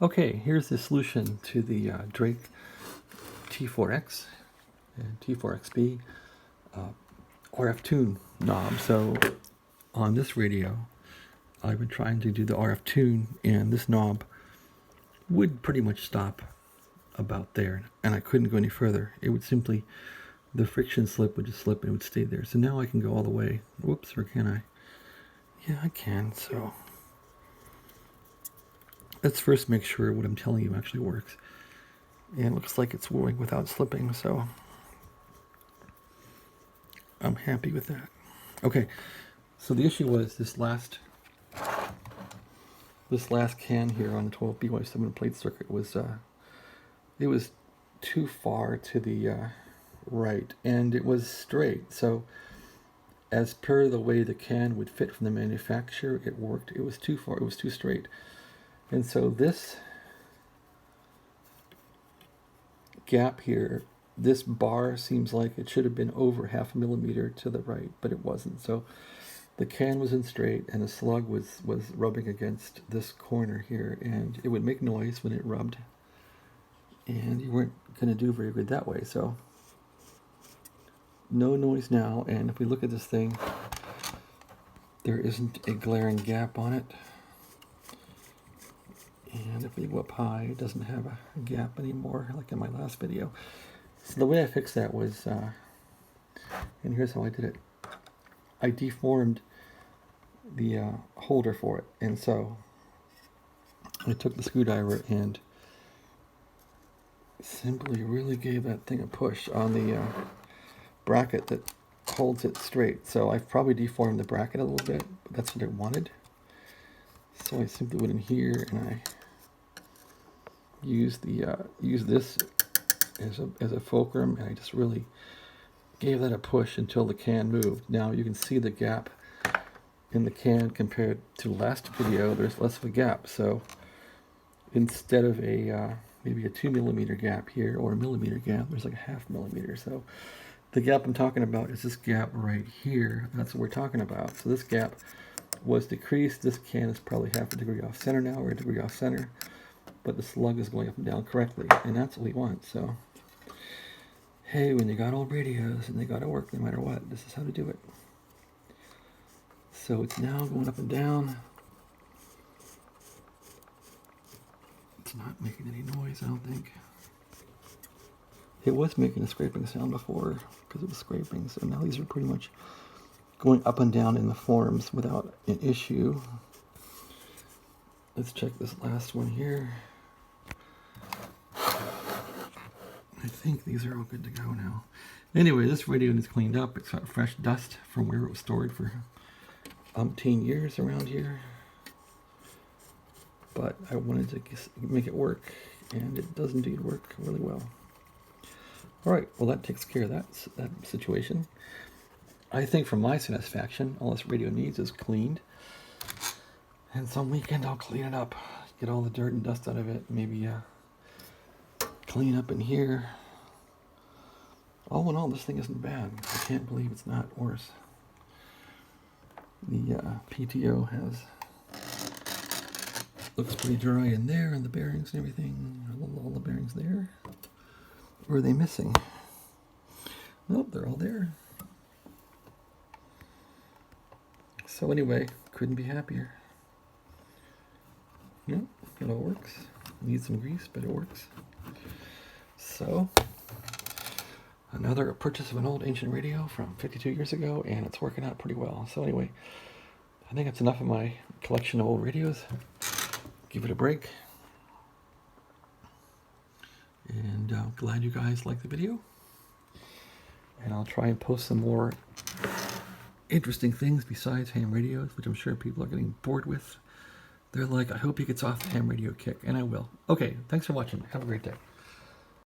Okay, here's the solution to the Drake T4X and T4XB RF tune knob. So on this radio, I've been trying to do the RF tune, and this knob would pretty much stop about there, and I couldn't go any further. It would simply, the friction slip would just slip and it would stay there. So now I can go all the way. Whoops, or can I? Yeah, I can. So let's first make sure what I'm telling you actually works. And it looks like it's working without slipping, so I'm happy with that. Okay, so the issue was this last can here on the 12BY7 plate circuit was it was too far to the right, and it was straight. So as per the way the can would fit from the manufacturer, it worked. It was too far, it was too straight. And so this gap here, this bar seems like it should have been over 0.5 millimeter to the right, but it wasn't. So the can wasn't straight, and the slug was rubbing against this corner here, and it would make noise when it rubbed, and you weren't going to do very good that way. So no noise now, and if we look at this thing, there isn't a glaring gap on it. And if we go up high, it doesn't have a gap anymore, like in my last video. So the way I fixed that was, and here's how I did it. I deformed the holder for it, and so I took the screwdriver and simply really gave that thing a push on the bracket that holds it straight. So I've probably deformed the bracket a little bit, but that's what I wanted. So I simply went in here and I used this as a fulcrum, and I just really gave that a push until the can moved. Now you can see the gap in the can compared to the last video. There's less of a gap. So instead of a maybe a 2 millimeter gap here or a millimeter gap, there's like a 0.5 millimeter. So the gap I'm talking about is this gap right here. That's what we're talking about. So this gap was decreased. This can is probably 0.5 degree off center now, or 1 degree off center, but the slug is going up and down correctly, and that's what we want. So hey, when you got old radios and they got to work no matter what, this is how to do it. So it's now going up and down. It's not making any noise, I don't think. It was making a scraping sound before because it was scraping, so now these are pretty much going up and down in the forms without an issue. Let's check this last one here. I think these are all good to go now. Anyway, this radio is cleaned up. It's got fresh dust from where it was stored for umpteen years around here. But I wanted to make it work, and it does indeed work really well. Alright, well that takes care of that situation. I think for my satisfaction, all this radio needs is cleaned. And some weekend I'll clean it up. Get all the dirt and dust out of it. Maybe clean up in here. All in all, this thing isn't bad. I can't believe it's not worse. The PTO looks pretty dry in there, and the bearings and everything. All the bearings there. Or are they missing? Nope, they're all there. So anyway, couldn't be happier. Yep, it all works. Needs some grease, but it works. So, another purchase of an old ancient radio from 52 years ago, and it's working out pretty well. So anyway, I think that's enough of my collection of old radios. Give it a break. And I'm glad you guys liked the video. And I'll try and post some more interesting things besides ham radios, which I'm sure people are getting bored with. They're like, I hope he gets off the ham radio kick, and I will. Okay, thanks for watching. Have a great day.